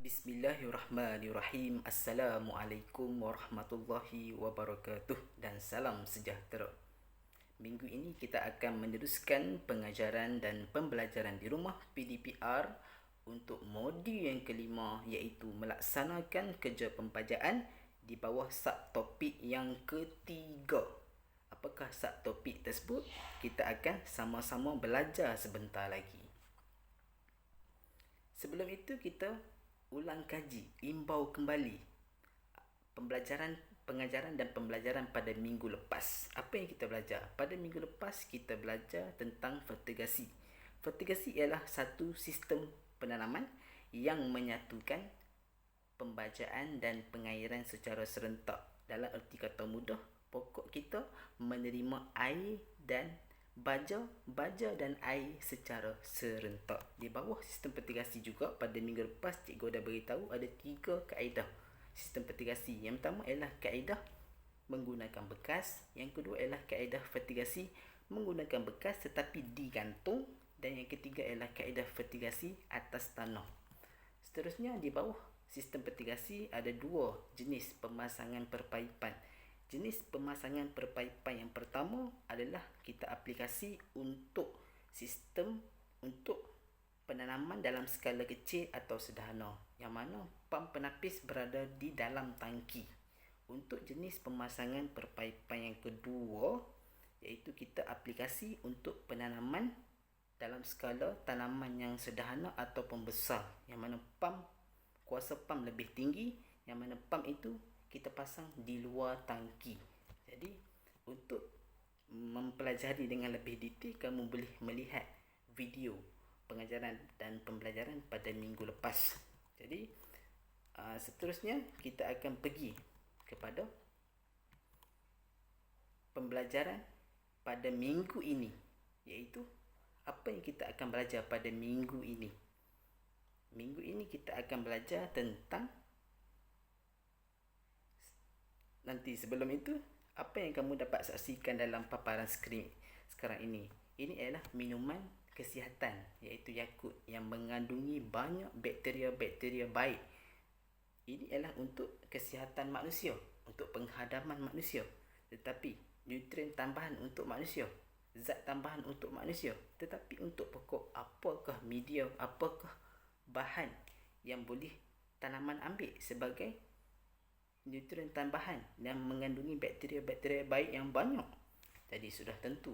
Bismillahirrahmanirrahim. Assalamualaikum warahmatullahi wabarakatuh dan salam sejahtera. Minggu ini kita akan meneruskan pengajaran dan pembelajaran di rumah PDPR untuk modul yang kelima, iaitu melaksanakan kerja pembajaan di bawah subtopik yang ketiga. Apakah subtopik tersebut? Kita akan sama-sama belajar sebentar lagi. Sebelum itu kita ulang kaji, imbau kembali pengajaran dan pembelajaran pada minggu lepas. Apa yang kita belajar? Pada minggu lepas kita belajar tentang fertigasi. Fertigasi ialah satu sistem penanaman yang menyatukan pembajaan dan pengairan secara serentak. Dalam erti kata mudah, pokok kita menerima air dan baja dan air secara serentak. Di bawah sistem fertigasi juga, pada minggu lepas cikgu dah beritahu ada 3 kaedah sistem fertigasi. Yang pertama ialah kaedah menggunakan bekas, yang kedua ialah kaedah fertigasi menggunakan bekas tetapi digantung, dan yang ketiga ialah kaedah fertigasi atas tanah. Seterusnya, di bawah sistem fertigasi ada 2 jenis pemasangan perpaipan. Jenis pemasangan perpaipan yang pertama adalah kita aplikasi untuk sistem untuk penanaman dalam skala kecil atau sederhana, yang mana pam penapis berada di dalam tangki. Untuk jenis pemasangan perpaipan yang kedua, iaitu kita aplikasi untuk penanaman dalam skala tanaman yang sederhana atau pembesar, yang mana kuasa pam lebih tinggi, yang mana pam itu kita pasang di luar tangki. Jadi untuk mempelajari dengan lebih detail, kamu boleh melihat video pengajaran dan pembelajaran pada minggu lepas. Jadi seterusnya kita akan pergi kepada pembelajaran pada minggu ini, iaitu apa yang kita akan belajar pada minggu ini. Minggu ini kita akan belajar tentang, nanti sebelum itu, apa yang kamu dapat saksikan dalam paparan skrin sekarang ini? Ini adalah minuman kesihatan, iaitu Yakult, yang mengandungi banyak bakteria-bakteria baik. Ini adalah untuk kesihatan manusia, untuk penghadaman manusia. Tetapi nutrien tambahan untuk manusia, zat tambahan untuk manusia. Tetapi untuk pokok, apakah media, apakah bahan yang boleh tanaman ambil sebagai nutrien tambahan yang mengandungi bakteria-bakteria baik yang banyak? Jadi sudah tentu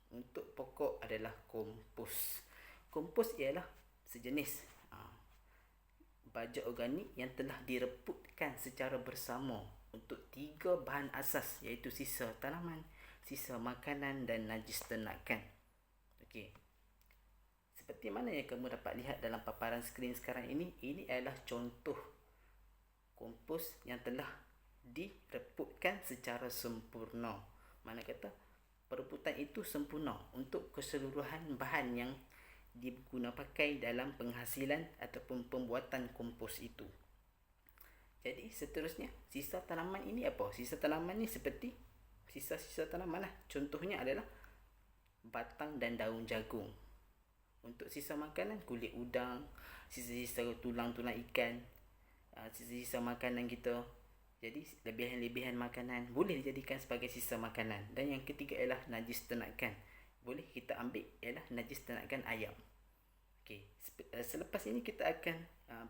untuk pokok adalah kompos. Kompos ialah sejenis baja organik yang telah direputkan secara bersama untuk 3 bahan asas, iaitu sisa tanaman, sisa makanan dan najis ternakan. Okey. Seperti mana yang kamu dapat lihat dalam paparan skrin sekarang ini adalah contoh kompos yang telah direputkan secara sempurna. Mana kata pereputan itu sempurna untuk keseluruhan bahan yang diguna pakai dalam penghasilan ataupun pembuatan kompos itu. Jadi seterusnya, sisa tanaman ini apa? Sisa tanaman ni seperti sisa-sisa tanaman lah. Contohnya adalah batang dan daun jagung. Untuk sisa makanan, kulit udang, sisa-sisa tulang-tulang ikan, sisa-sisa makanan kita. Jadi lebihan-lebihan makanan boleh dijadikan sebagai sisa makanan. Dan yang ketiga ialah najis ternakan. Boleh kita ambil ialah najis ternakan ayam. Okey, selepas ini kita akan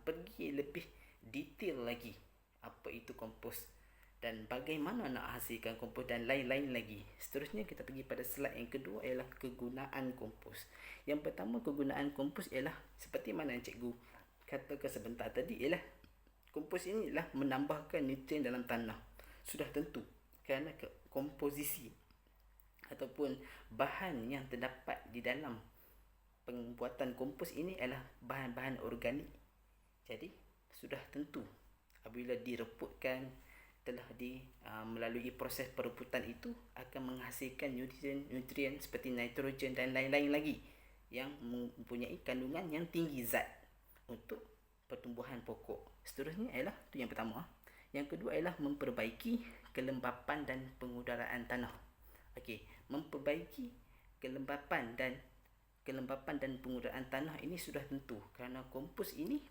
pergi lebih detail lagi apa itu kompos dan bagaimana nak hasilkan kompos dan lain-lain lagi. Seterusnya kita pergi pada slide yang kedua, ialah kegunaan kompos. Yang pertama, kegunaan kompos ialah seperti mana yang cikgu katakan sebentar tadi, ialah kompos ini adalah menambahkan nutrien dalam tanah. Sudah tentu, kerana komposisi ataupun bahan yang terdapat di dalam pembuatan kompos ini adalah bahan-bahan organik. Jadi sudah tentu apabila direputkan, telah melalui proses pereputan itu, akan menghasilkan nutrien seperti nitrogen dan lain-lain lagi yang mempunyai kandungan yang tinggi zat untuk pertumbuhan pokok. Seterusnya ialah itu yang pertama. Yang kedua ialah memperbaiki kelembapan dan pengudaraan tanah. Okey, memperbaiki kelembapan dan pengudaraan tanah ini sudah tentu, kerana kompos ini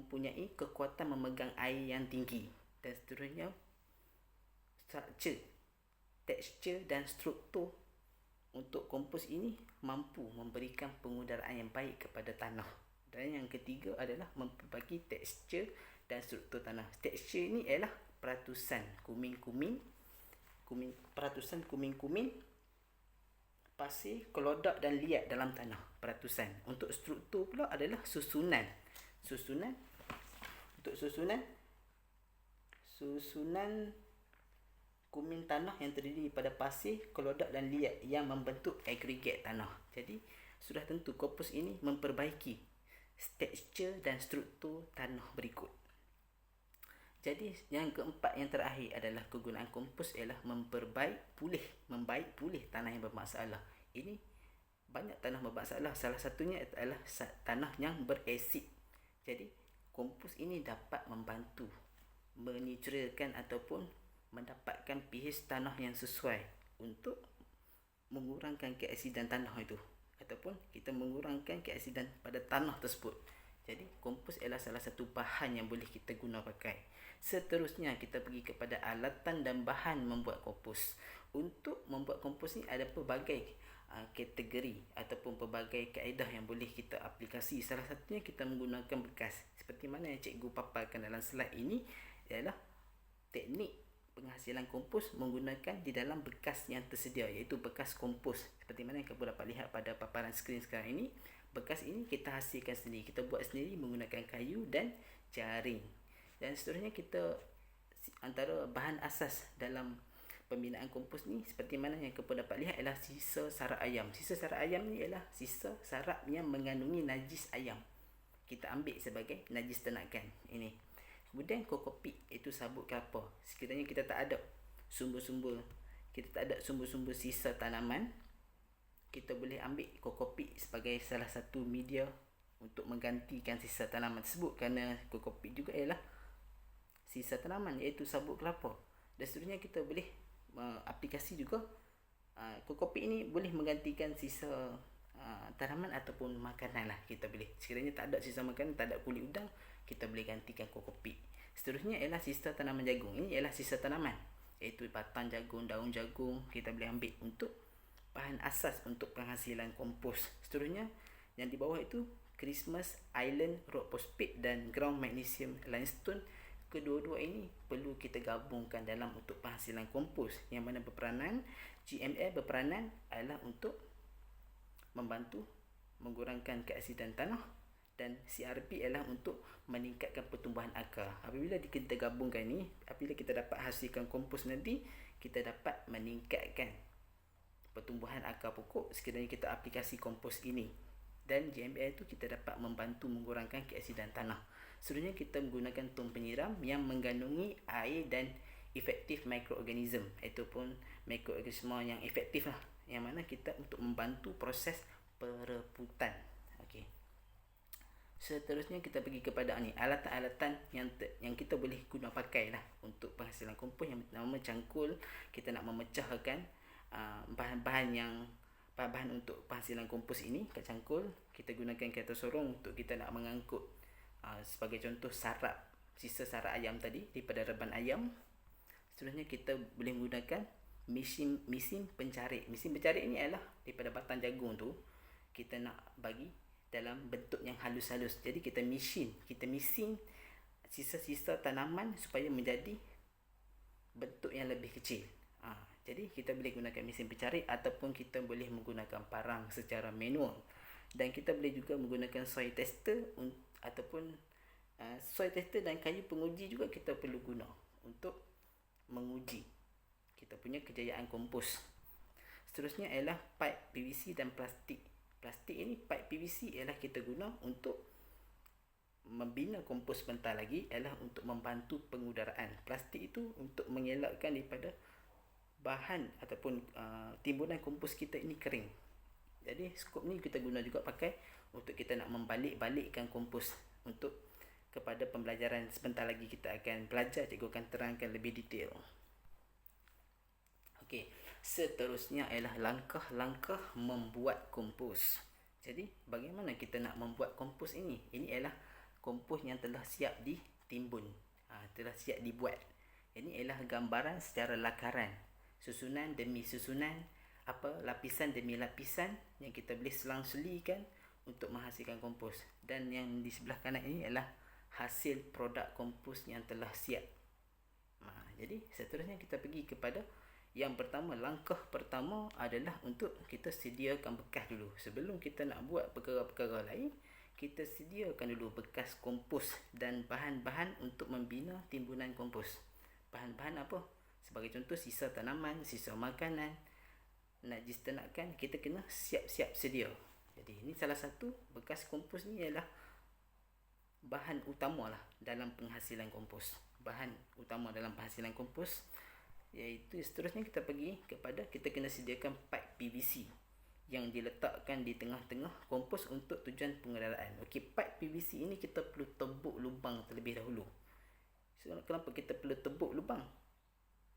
mempunyai kekuatan memegang air yang tinggi. Dan seterusnya, structure, tekstur dan struktur untuk kompos ini mampu memberikan pengudaraan yang baik kepada tanah. Dan yang ketiga adalah memperbaiki tekstur dan struktur tanah. Tekstur ini ialah peratusan kuming-kuming, pasir, kelodak dan liat dalam tanah. Peratusan. Untuk struktur pula adalah susunan. Untuk susunan kuming tanah yang terdiri daripada pasir, kelodak dan liat yang membentuk agregat tanah. Jadi sudah tentu kompos ini memperbaiki tekstur dan struktur tanah berikut. Jadi yang keempat yang terakhir adalah kegunaan kompos ialah membaik pulih tanah yang bermasalah. Ini banyak tanah bermasalah. Salah satunya adalah tanah yang berasid. Jadi kompos ini dapat membantu menetralkan ataupun mendapatkan pH tanah yang sesuai untuk mengurangkan keasidan tanah itu, ataupun kita mengurangkan keasidan pada tanah tersebut. Jadi kompos ialah salah satu bahan yang boleh kita guna pakai. Seterusnya kita pergi kepada alatan dan bahan membuat kompos. Untuk membuat kompos ni ada pelbagai kategori ataupun pelbagai kaedah yang boleh kita aplikasi. Salah satunya kita menggunakan bekas. Seperti mana yang cikgu paparkan dalam slide ini ialah teknik penghasilan kompos menggunakan di dalam bekas yang tersedia, iaitu bekas kompos. Seperti mana yang kamu dapat lihat pada paparan skrin sekarang ini, bekas ini kita hasilkan sendiri, kita buat sendiri menggunakan kayu dan jaring. Dan seterusnya kita antara bahan asas dalam pembinaan kompos ni, seperti mana yang kamu dapat lihat ialah sisa sarap ayam. Sisa sarap ayam ni ialah sisa sarap yang mengandungi najis ayam. Kita ambil sebagai najis ternakan ini. Kemudian kokopit, iaitu sabut kelapa. Sekiranya kita tak ada sumber-sumber sisa tanaman, kita boleh ambil kokopit sebagai salah satu media untuk menggantikan sisa tanaman tersebut, kerana kokopit juga ialah sisa tanaman, iaitu sabut kelapa. Dan seterusnya kita boleh aplikasi juga kokopit ini boleh menggantikan sisa tanaman ataupun makanan lah. Kita boleh, sekiranya tak ada sisa makanan, tak ada kulit udang, kita boleh gantikan kokopit. Seterusnya ialah sisa tanaman jagung. Ini ialah sisa tanaman, iaitu batang jagung, daun jagung, kita boleh ambil untuk bahan asas untuk penghasilan kompos. Seterusnya yang di bawah itu Christmas Island Rock Phosphate dan Ground Magnesium Limestone. Kedua-dua ini perlu kita gabungkan dalam untuk penghasilan kompos, yang mana GML berperanan adalah untuk membantu mengurangkan keasidan tanah, dan CRP ialah untuk meningkatkan pertumbuhan akar. Apabila kita gabungkan ni, apabila kita dapat hasilkan kompos nanti, kita dapat meningkatkan pertumbuhan akar pokok sekiranya kita aplikasi kompos ini. Dan GML itu kita dapat membantu mengurangkan keasidan tanah. Seterusnya kita menggunakan tong penyiram yang mengandungi air dan efektif mikroorganisme, ataupun mikroorganisme yang efektif lah, yang mana kita untuk membantu proses perebutan. Okey. Seterusnya kita pergi kepada alatan-alatan yang kita boleh guna pakai lah untuk penghasilan kompos. Yang pertama cangkul, kita nak memecahkan bahan-bahan untuk penghasilan kompos ini kat cangkul. Kita gunakan kereta sorong untuk kita nak mengangkut sebagai contoh sisa sarap ayam tadi daripada reban ayam. Seterusnya kita boleh menggunakan mesin pencarik. Mesin pencarik ini adalah daripada batang jagung tu, kita nak bagi dalam bentuk yang halus-halus. Jadi kita mesin sisa-sisa tanaman supaya menjadi bentuk yang lebih kecil. Jadi kita boleh gunakan mesin pencarik, ataupun kita boleh menggunakan parang secara manual. Dan kita boleh juga menggunakan soil tester ataupun soil tester dan kayu penguji juga kita perlu guna untuk menguji kita punya kejayaan kompos. Seterusnya ialah pipe PVC dan plastik. Plastik ini, pipe PVC ialah kita guna untuk membina kompos sebentar lagi, ialah untuk membantu pengudaraan. Plastik itu untuk mengelakkan daripada bahan ataupun timbunan kompos kita ini kering. Jadi skop ni kita guna juga pakai untuk kita nak membalik-balikkan kompos. Untuk kepada pembelajaran sebentar lagi kita akan belajar, cikgu akan terangkan lebih detail. Okey, seterusnya ialah langkah-langkah membuat kompos. Jadi bagaimana kita nak membuat kompos ini? Ini ialah kompos yang telah siap ditimbun, telah siap dibuat. Ini ialah gambaran secara lakaran, susunan demi susunan, lapisan demi lapisan yang kita boleh selang-selikan untuk menghasilkan kompos. Dan yang di sebelah kanan ini ialah hasil produk kompos yang telah siap. Jadi seterusnya kita pergi kepada yang pertama. Langkah pertama adalah untuk kita sediakan bekas dulu. Sebelum kita nak buat perkara-perkara lain, kita sediakan dulu bekas kompos dan bahan-bahan untuk membina timbunan kompos. Bahan-bahan apa? Sebagai contoh, sisa tanaman, sisa makanan, najis ternakan, kita kena siap-siap sedia. Jadi ini salah satu bekas kompos ni ialah bahan utama lah dalam penghasilan kompos. Bahan utama dalam penghasilan kompos, iaitu seterusnya kita pergi kepada kita kena sediakan pipe PVC yang diletakkan di tengah-tengah kompos untuk tujuan pengedaraan. Okey, pipe PVC ini kita perlu tebuk lubang terlebih dahulu. So, kenapa kita perlu tebuk lubang?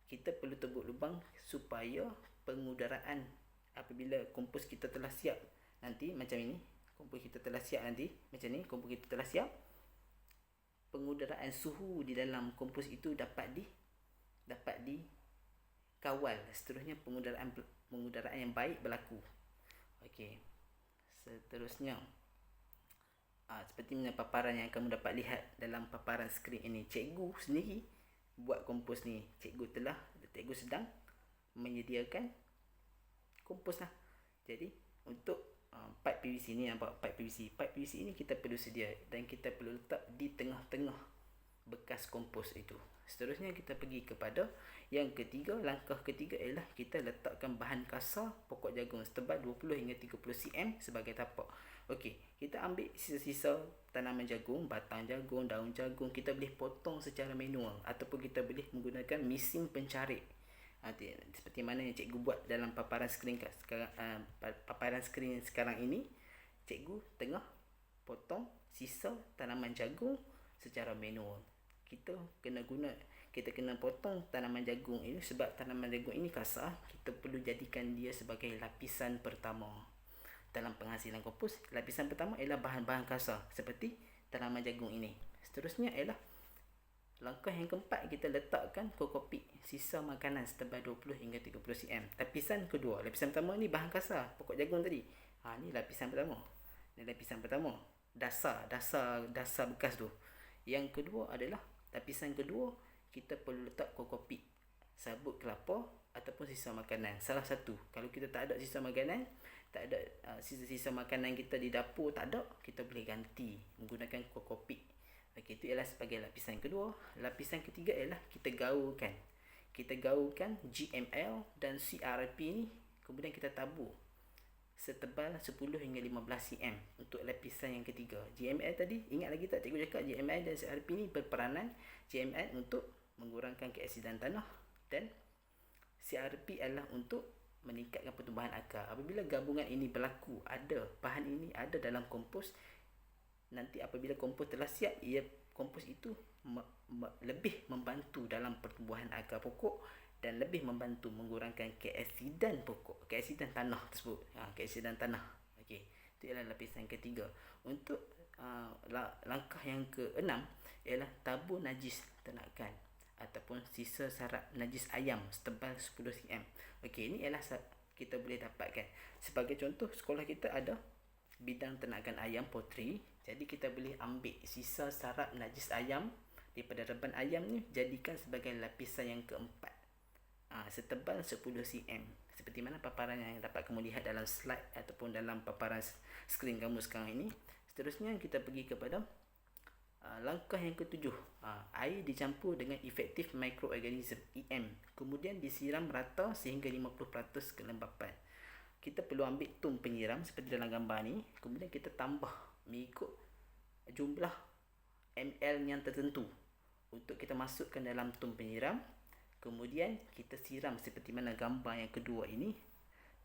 Kita perlu tebuk lubang supaya pengudaraan apabila kompos kita telah siap nanti macam ini, kompos kita telah siap nanti macam ni, kompos kita telah siap, pengudaraan suhu di dalam kompos itu dapat dikawal. Seterusnya pengudaraan yang baik berlaku. Okey. Seterusnya seperti mana paparan yang kamu dapat lihat dalam paparan skrin ini. Cikgu sendiri buat kompos ni. Cikgu sedang menyediakan kompos lah. Jadi untuk pipe PVC ni, nampak pipe PVC ini kita perlu sedia dan kita perlu letak di tengah-tengah bekas kompos itu. Seterusnya kita pergi kepada yang ketiga. Langkah ketiga ialah kita letakkan bahan kasar pokok jagung setebal 20 hingga 30 cm sebagai tapak. Okey, kita ambil sisa-sisa tanaman jagung, batang jagung, daun jagung, kita boleh potong secara manual ataupun kita boleh menggunakan mesin pencarik. Seperti mana yang cikgu buat dalam paparan skrin sekarang ini. Cikgu tengah potong sisa tanaman jagung secara manual. Kita kena potong tanaman jagung ini sebab tanaman jagung ini kasar. Kita perlu jadikan dia sebagai lapisan pertama dalam penghasilan kompos. Lapisan pertama ialah bahan-bahan kasar seperti tanaman jagung ini. Seterusnya ialah langkah yang keempat, kita letakkan kokopik sisa makanan setebal 20 hingga 30 cm. Lapisan kedua. Lapisan pertama ni bahan kasar, pokok jagung tadi. Ni lapisan pertama. Dasar bekas tu. Yang kedua adalah lapisan kedua, kita perlu letak kokopik, sabut kelapa ataupun sisa makanan. Salah satu. Kalau kita tak ada sisa makanan, tak ada sisa-sisa makanan kita di dapur, tak ada, kita boleh ganti menggunakan kokopik. Okey, itu ialah sebagai lapisan kedua. Lapisan ketiga ialah kita gaulkan. Kita gaulkan GML dan CRP ni, kemudian kita tabur setebal 10 hingga 15 cm untuk lapisan yang ketiga. GML tadi, ingat lagi tak cikgu cakap GML dan CRP ni berperanan. GML untuk mengurangkan keasidan tanah dan CRP adalah untuk meningkatkan pertumbuhan akar. Apabila gabungan ini berlaku, bahan ini ada dalam kompos, nanti apabila kompos telah siap, kompos itu lebih membantu dalam pertumbuhan akar pokok dan lebih membantu mengurangkan keasidan pokok, keasidan tanah tersebut. Keasidan tanah. Okey, itu ialah lapisan ketiga. Untuk langkah yang keenam ialah tabur najis ternakan ataupun sisa sarap najis ayam setebal 10 cm. Okey, ini ialah kita boleh dapatkan. Sebagai contoh, sekolah kita ada bidang ternakan ayam potri. Jadi kita boleh ambil sisa sarap najis ayam daripada reban ayam ni, jadikan sebagai lapisan yang keempat, setebal 10 cm. Seperti mana paparan yang dapat kamu lihat dalam slide ataupun dalam paparan skrin kamu sekarang ini. Seterusnya kita pergi kepada langkah yang ketujuh. Air dicampur dengan efektif mikroorganism EM, kemudian disiram rata sehingga 50% kelembapan. Kita perlu ambil tum penyiram seperti dalam gambar ni, kemudian kita tambah mengikut jumlah ml yang tertentu untuk kita masukkan dalam tum penyiram. Kemudian kita siram seperti mana gambar yang kedua ini.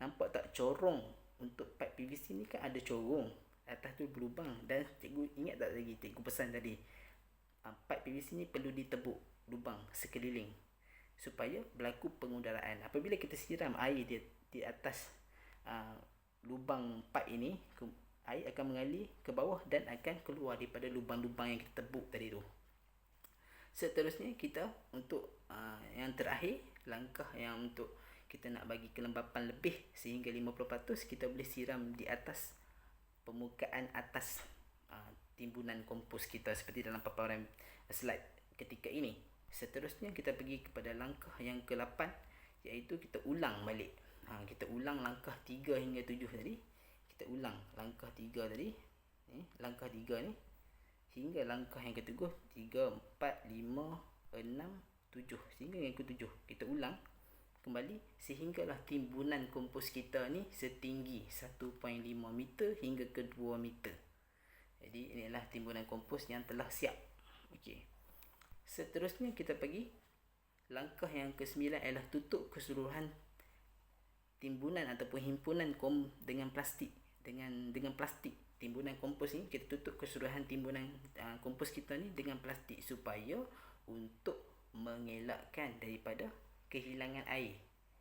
Nampak tak corong untuk pipe PVC ni kan ada corong, atas tu berlubang. Dan cikgu ingat tak lagi cikgu pesan tadi, pipe PVC ni perlu ditebuk lubang sekeliling supaya berlaku pengudaraan. Apabila kita siram air di atas lubang pipe ini, air akan mengalir ke bawah dan akan keluar daripada lubang-lubang yang kita tebuk tadi tu. Seterusnya kita untuk yang terakhir, langkah yang untuk kita nak bagi kelembapan lebih sehingga 50%, kita boleh siram di atas permukaan atas timbunan kompos kita seperti dalam paparan slide ketika ini. Seterusnya kita pergi kepada langkah yang ke-8, iaitu kita ulang balik. Kita ulang langkah 3 hingga 7 tadi. Kita ulang langkah 3 tadi. Langkah 3 ni hingga langkah yang ke-3, 3, 4, 5, 6, 7 sehingga yang ke-7. Kita ulang kembali sehinggalah timbunan kompos kita ni setinggi 1.5 meter hingga ke 2 meter. Jadi inilah timbunan kompos yang telah siap. Okey. Seterusnya kita pergi langkah yang ke-9 ialah tutup keseluruhan timbunan ataupun himpunan dengan plastik. Dengan plastik. Timbunan kompos ni kita tutup keseluruhan timbunan kompos kita ni dengan plastik supaya untuk mengelakkan daripada kehilangan air.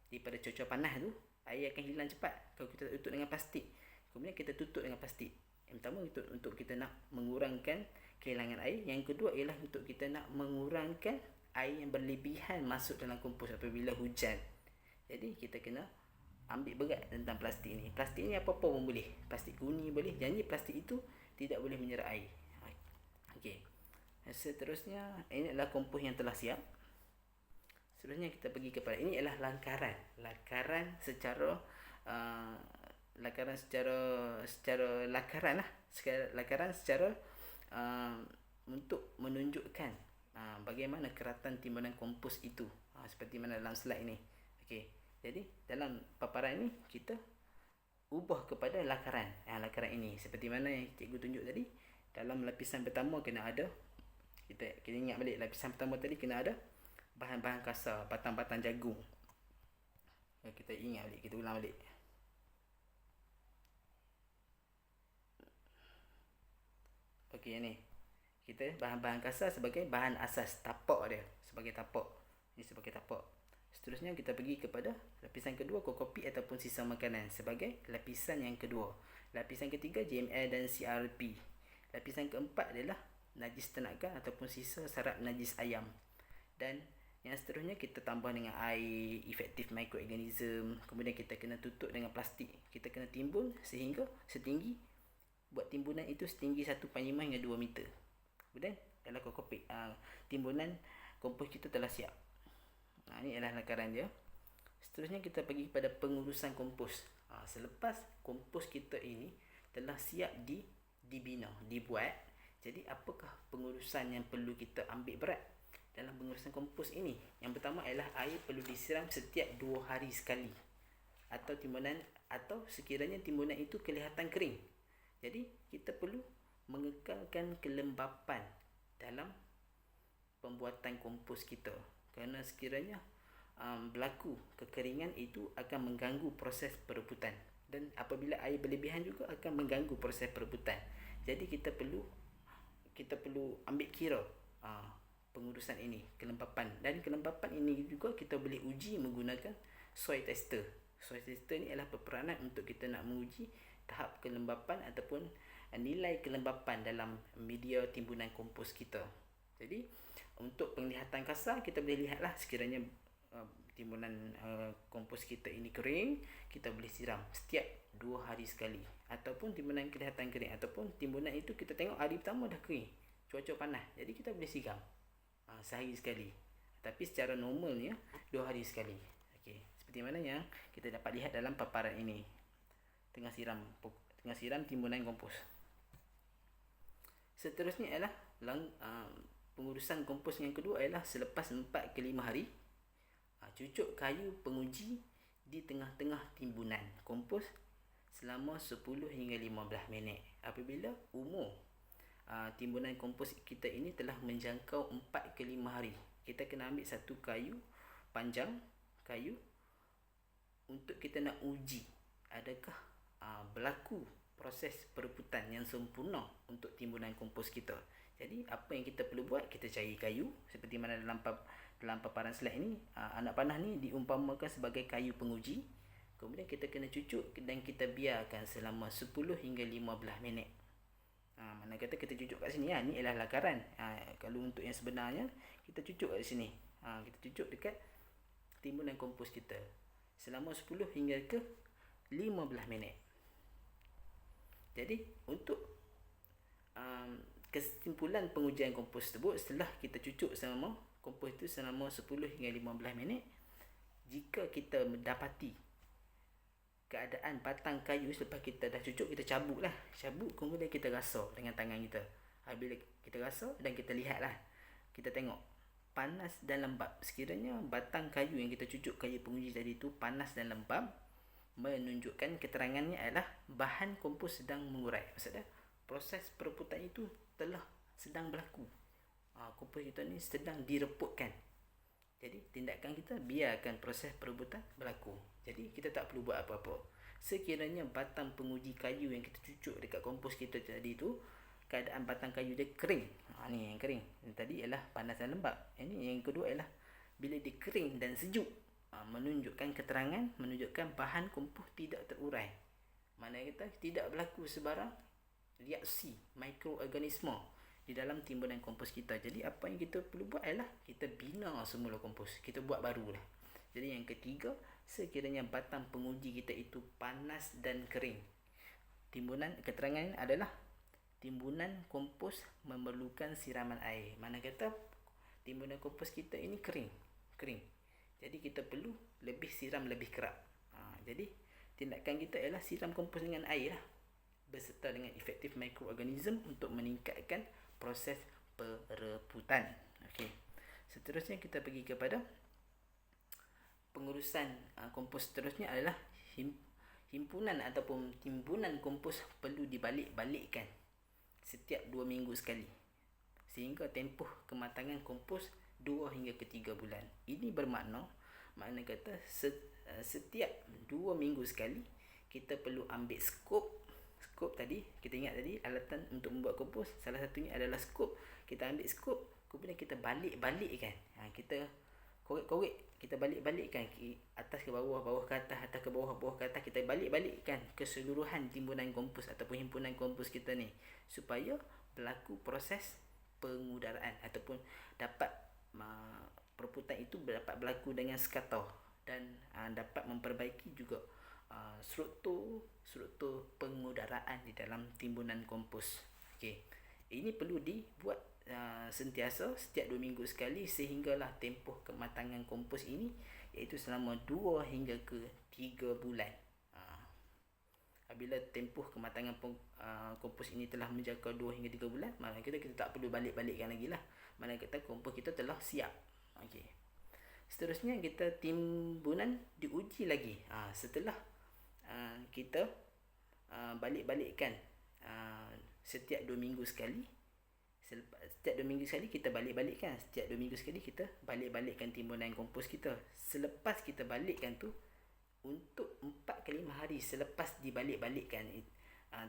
Daripada cuaca panas tu, air akan hilang cepat kalau kita tutup dengan plastik. Kemudian kita tutup dengan plastik. Yang pertama untuk kita nak mengurangkan kehilangan air. Yang kedua ialah untuk kita nak mengurangkan air yang berlebihan masuk dalam kompos apabila hujan. Jadi kita kena ambil berat tentang plastik ni. Plastik ni apa-apa pun boleh. Plastik guni boleh. Janji plastik itu tidak boleh menyerap air. Okey. Seterusnya ini adalah kompos yang telah siap. Seterusnya kita pergi kepada ini ialah lakaran secara untuk menunjukkan bagaimana keratan timbunan kompos itu, seperti mana dalam slide ini. Okey. Jadi dalam paparan ini kita ubah kepada lakaran. Lakaran ini seperti mana yang cikgu tunjuk tadi. Dalam lapisan pertama kena ada, kita ingat balik lapisan pertama tadi kena ada bahan-bahan kasar, batang-batang jagung. Kita ingat balik, kita ulang balik. Okey, ni kita bahan-bahan kasar sebagai bahan asas, tapak dia sebagai tapak. Ini sebagai tapak. Seterusnya kita pergi kepada lapisan kedua, kopi ataupun sisa makanan sebagai lapisan yang kedua. Lapisan ketiga JML dan CRP. Lapisan keempat adalah najis ternakan ataupun sisa sarap najis ayam. Dan yang seterusnya kita tambah dengan air, efektif mikroorganism. Kemudian kita kena tutup dengan plastik. Kita kena timbun sehingga setinggi, buat timbunan itu setinggi 1.5 hingga 2 meter. Kemudian adalah kopi. Timbunan kompos kita telah siap. Ini adalah lakaran dia. Seterusnya kita pergi pada pengurusan kompos. Selepas kompos kita ini telah siap dibina, dibuat. Jadi apakah pengurusan yang perlu kita ambil berat dalam pengurusan kompos ini? Yang pertama ialah air perlu disiram setiap 2 hari sekali. Atau sekiranya timbunan itu kelihatan kering. Jadi kita perlu mengekalkan kelembapan dalam pembuatan kompos kita. Kerana sekiranya berlaku kekeringan, itu akan mengganggu proses perebutan. Dan apabila air berlebihan juga akan mengganggu proses perebutan. Jadi kita perlu ambil kira pengurusan ini, kelembapan. Dan kelembapan ini juga kita boleh uji menggunakan soil tester. Soil tester ni adalah peperanan untuk kita nak menguji tahap kelembapan ataupun nilai kelembapan dalam media timbunan kompos kita. Jadi untuk penglihatan kasar, kita boleh lihatlah sekiranya timbunan kompos kita ini kering, kita boleh siram setiap 2 hari sekali. Ataupun timbunan kelihatan kering, ataupun timbunan itu kita tengok hari pertama dah kering, cuaca panas, jadi kita boleh siram sehari sekali. Tapi secara normalnya 2 hari sekali. Okey, seperti mana yang kita dapat lihat dalam paparan ini. Tengah siram timbunan kompos. Seterusnya ialah pengurusan kompos yang kedua ialah selepas 4 ke 5 hari, cucuk kayu penguji di tengah-tengah timbunan kompos selama 10 hingga 15 minit. Apabila umur timbunan kompos kita ini telah menjangkau 4 ke 5 hari, kita kena ambil satu kayu panjang, untuk kita nak uji adakah berlaku proses perebutan yang sempurna untuk timbunan kompos kita. Jadi apa yang kita perlu buat, kita cari kayu seperti mana dalam paparan slide ini. Anak panah ni diumpamakan sebagai kayu penguji. Kemudian kita kena cucuk dan kita biarkan selama 10 hingga 15 minit. Mana kata kita cucuk kat sini, ni ialah lakaran. Kalau untuk yang sebenarnya, kita cucuk kat sini. Kita cucuk dekat timbunan kompos kita selama 10 hingga ke 15 minit. Jadi untuk kesimpulan pengujian kompos tersebut, setelah kita cucuk selama kompos itu selama 10 hingga 15 minit, jika kita mendapati keadaan batang kayu selepas kita dah cucuk, kita cabut, kemudian kita rasau dengan tangan kita. Bila kita rasau dan kita lihat kita tengok panas dan lembap. Sekiranya batang kayu yang kita cucuk, kayu penguji tadi tu panas dan lembap, menunjukkan keterangannya adalah bahan kompos sedang mengurai. Maksudnya proses perebutan itu sedang berlaku. Kompos kita ni sedang direputkan. Jadi tindakan kita biarkan proses perebutan berlaku. Jadi kita tak perlu buat apa-apa. Sekiranya batang penguji kayu yang kita cucuk dekat kompos kita tadi tu, keadaan batang kayu dia kering. Ni yang kering. Yang tadi ialah panas dan lembap. Ini yang kedua ialah bila dia kering dan sejuk, menunjukkan keterangan, menunjukkan bahan kompos tidak terurai. Mana kata tidak berlaku sebarang reaksi mikroorganisma di dalam timbunan kompos kita. Jadi apa yang kita perlu buat ialah kita bina semula kompos, kita buat barulah. Jadi yang ketiga, sekiranya batang penguji kita itu panas dan kering, timbunan keterangan adalah timbunan kompos memerlukan siraman air. Mana kata timbunan kompos kita ini kering. Jadi kita perlu siram lebih kerap. Jadi tindakan kita ialah siram kompos dengan air beserta dengan efektif mikroorganisme untuk meningkatkan proses perebutan. Okey. Seterusnya kita pergi kepada pengurusan kompos seterusnya adalah himpunan ataupun timbunan kompos perlu dibalik-balikkan setiap 2 minggu sekali sehingga tempoh kematangan kompos 2 hingga ke 3 bulan. Ini bermakna kata setiap 2 minggu sekali kita perlu ambil skop tadi. Kita ingat tadi alatan untuk membuat kompos, salah satunya adalah skop. Kita ambil skop, kemudian kita balik-balikkan. Kita korek-korek, kita balik-balikkan atas ke bawah, bawah ke atas, atas ke bawah, bawah ke atas. Kita balik-balikkan keseluruhan timbunan kompos ataupun himpunan kompos kita ni supaya berlaku proses pengudaraan ataupun dapat perebutan itu dapat berlaku dengan sekata dan dapat memperbaiki juga struktur pengudaraan di dalam timbunan kompos. Okey. Ini perlu dibuat sentiasa setiap 2 minggu sekali sehinggalah tempoh kematangan kompos ini iaitu selama 2 hingga ke 3 bulan. Apabila tempoh kematangan kompos ini telah menjangkau 2 hingga 3 bulan, maka kita tak perlu balik-balikkan lagi lah. Mana kata kompos kita telah siap. Okey. Seterusnya kita timbunan diuji lagi. Setelah kita balik-balikkan setiap 2 minggu sekali. Setiap 2 minggu sekali kita balik-balikkan. Setiap 2 minggu sekali kita balik-balikkan timbunan kompos kita. Selepas kita balikkan tu, untuk 4 ke 5 hari selepas dibalik-balikkan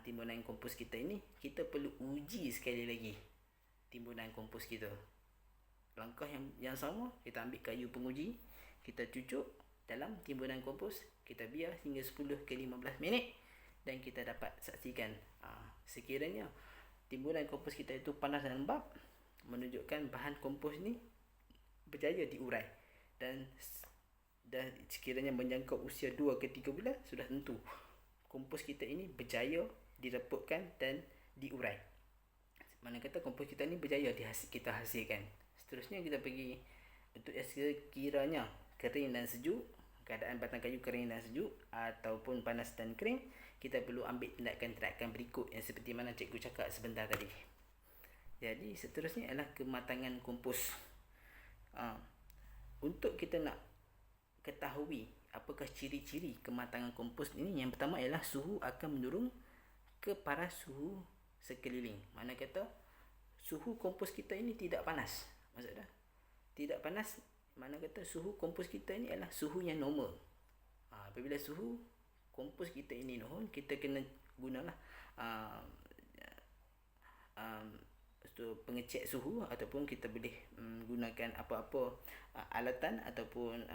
timbunan kompos kita ini, kita perlu uji sekali lagi timbunan kompos kita. Langkah yang sama, kita ambil kayu penguji, kita cucuk dalam timbunan kompos, kita biar hingga 10 ke 15 minit dan kita dapat saksikan sekiranya timbunan kompos kita itu panas dan lembap, menunjukkan bahan kompos ni berjaya diurai dan sekiranya menjangkau usia 2 ke 3 bulan, sudah tentu kompos kita ini berjaya direputkan dan diurai. Mana kata kompos kita ni berjaya kita hasilkan. Seterusnya kita pergi untuk sekiranya kering dan sejuk, keadaan batang kayu kering dan sejuk ataupun panas dan kering, kita perlu ambil tindakan-tindakan berikut yang seperti mana cikgu cakap sebentar tadi. Jadi seterusnya adalah kematangan kompos. Untuk kita nak ketahui apakah ciri-ciri kematangan kompos ini, yang pertama ialah suhu akan menurun ke paras suhu sekeliling. Mana kata suhu kompos kita ini tidak panas. Maksudnya tidak panas, mana kata suhu kompos kita ini adalah suhu yang normal. Apabila suhu kompos kita ini normal, kita kena gunalah pengecek suhu ataupun kita boleh gunakan apa-apa alatan ataupun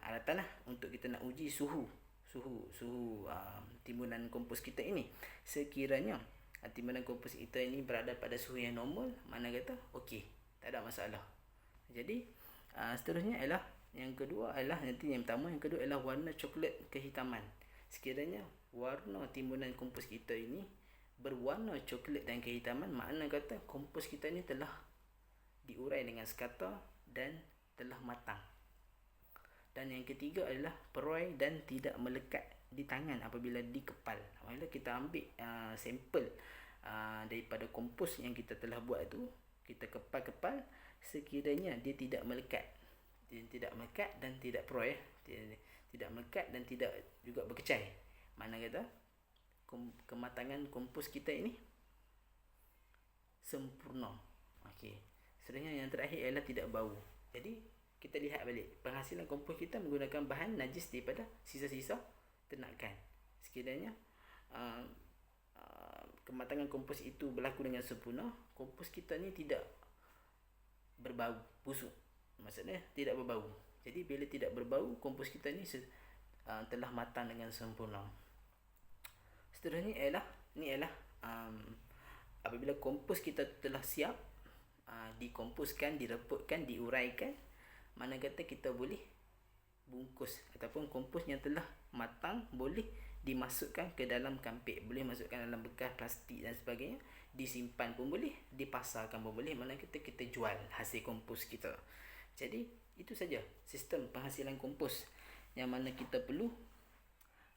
alatan lah untuk kita nak uji suhu timbunan kompos kita ini. Sekiranya timbunan kompos kita ini berada pada suhu yang normal, mana kata okey, tak ada masalah. Jadi seterusnya ialah yang kedua adalah nanti yang pertama, yang kedua ialah warna coklat kehitaman. Sekiranya warna timbunan kompos kita ini berwarna coklat dan kehitaman, makna kata kompos kita ini telah diurai dengan sekata dan telah matang. Dan yang ketiga adalah perorai dan tidak melekat di tangan apabila dikepal. Apabila kita ambil sampel daripada kompos yang kita telah buat tu, kita kepal-kepal, sekiranya dia tidak melekat. Dia tidak melekat dan tidak perorai, tidak melekat dan tidak juga berkecai. Mana kata kematangan kompos kita ini sempurna. Okey. Sebenarnya yang terakhir ialah tidak bau. Jadi kita lihat balik penghasilan kompos kita menggunakan bahan najis daripada sisa-sisa ternakan. Sekiranya kematangan kompos itu berlaku dengan sempurna, kompos kita ni tidak berbau busuk. Maksudnya tidak berbau. Jadi bila tidak berbau, kompos kita ni telah matang dengan sempurna. Seterusnya ialah apabila kompos kita telah siap, dikomposkan, direputkan, diuraikan, mana kata kita boleh bungkus ataupun kompos yang telah matang boleh dimasukkan ke dalam kampik, boleh masukkan dalam bekas plastik dan sebagainya, disimpan pun boleh, dipasarkan pun boleh, mana kata kita jual hasil kompos kita. Jadi itu saja sistem penghasilan kompos yang mana kita perlu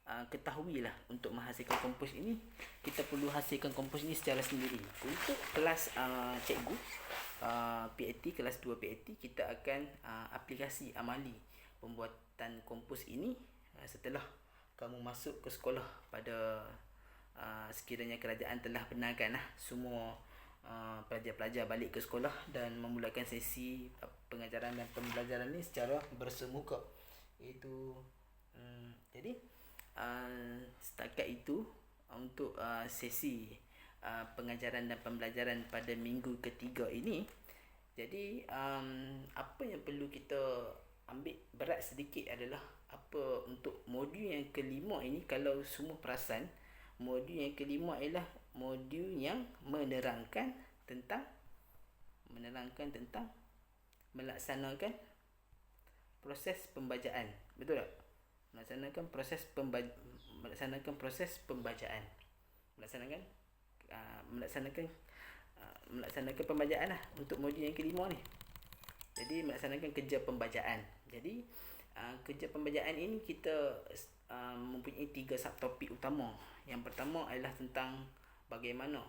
ketahuilah. Untuk menghasilkan kompos ini, kita perlu hasilkan kompos ini secara sendiri. Untuk kelas cikgu PAT, kelas 2 PAT, kita akan aplikasi amali pembuatan kompos ini setelah kamu masuk ke sekolah pada sekiranya kerajaan telah benarkan semua pelajar-pelajar balik ke sekolah dan memulakan sesi pengajaran dan pembelajaran ini secara bersemuka. Jadi setakat itu untuk sesi pengajaran dan pembelajaran pada minggu ketiga ini. Jadi apa yang perlu kita ambil berat sedikit adalah apa untuk modul yang kelima ini. Kalau semua perasan, modul yang kelima ialah modul yang menerangkan tentang melaksanakan proses pembacaan. Betul tak? Melaksanakan proses pembacaan. Melaksanakan pembacaan lah untuk modul yang kelima ni. Jadi melaksanakan kerja pembacaan. Jadi kerja pembacaan ini kita mempunyai 3 subtopik utama. Yang pertama adalah tentang bagaimana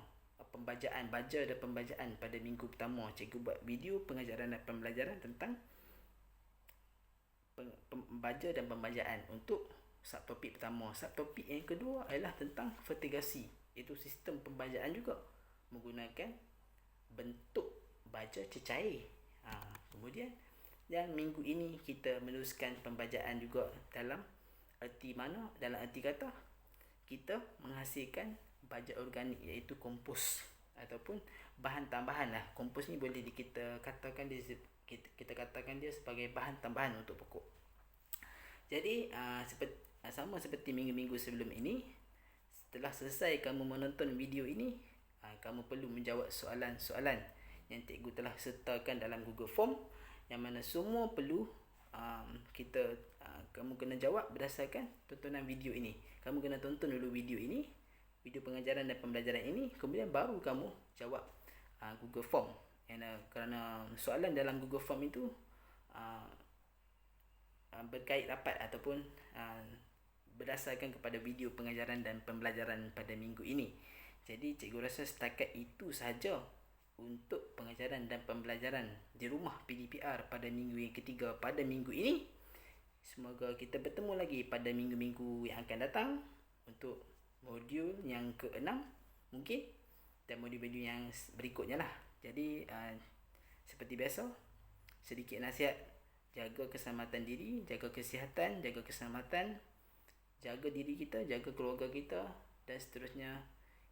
pembacaan, baca dan pembacaan pada minggu pertama. Cikgu buat video pengajaran dan pembelajaran tentang baca dan pembacaan untuk subtopik pertama. Subtopik yang kedua adalah tentang vertigasi, iaitu sistem pembacaan juga menggunakan bentuk baca cecair. Kemudian yang minggu ini kita meneruskan pembacaan juga dalam erti mana? Dalam erti kata kita menghasilkan baja organik, iaitu kompos ataupun bahan tambahan lah. Kompos ni boleh kita katakan dia sebagai bahan tambahan untuk pokok. Jadi sama seperti minggu-minggu sebelum ini, setelah selesai kamu menonton video ini, kamu perlu menjawab soalan-soalan yang cikgu telah sertakan dalam Google Form, yang mana semua perlu kamu kena jawab berdasarkan tontonan video ini. Kamu kena tonton dulu video ini, video pengajaran dan pembelajaran ini, kemudian baru kamu jawab Google Form. Kerana soalan dalam Google Form itu berkait rapat ataupun berdasarkan kepada video pengajaran dan pembelajaran pada minggu ini. Jadi cikgu rasa setakat itu sahaja untuk pengajaran dan pembelajaran di rumah PDPR pada minggu yang ketiga pada minggu ini. Semoga kita bertemu lagi pada minggu-minggu yang akan datang untuk modul yang ke-6 mungkin, dan modul-modul yang berikutnya lah. Jadi seperti biasa, sedikit nasihat: jaga keselamatan diri, jaga kesihatan, jaga keselamatan, jaga diri kita, jaga keluarga kita, dan seterusnya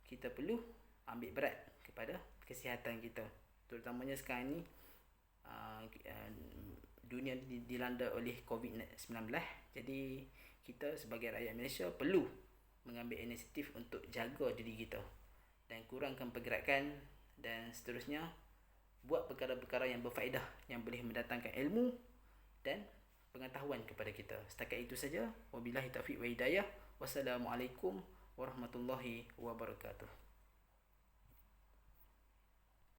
kita perlu ambil berat kepada kesihatan kita. Terutamanya sekarang ni dunia dilanda oleh COVID-19. Jadi kita sebagai rakyat Malaysia perlu mengambil inisiatif untuk jaga diri kita dan kurangkan pergerakan, dan seterusnya buat perkara-perkara yang berfaedah yang boleh mendatangkan ilmu dan pengetahuan kepada kita. Setakat itu saja. Wabillahi taufiq wa hidayah. Wassalamualaikum warahmatullahi wabarakatuh.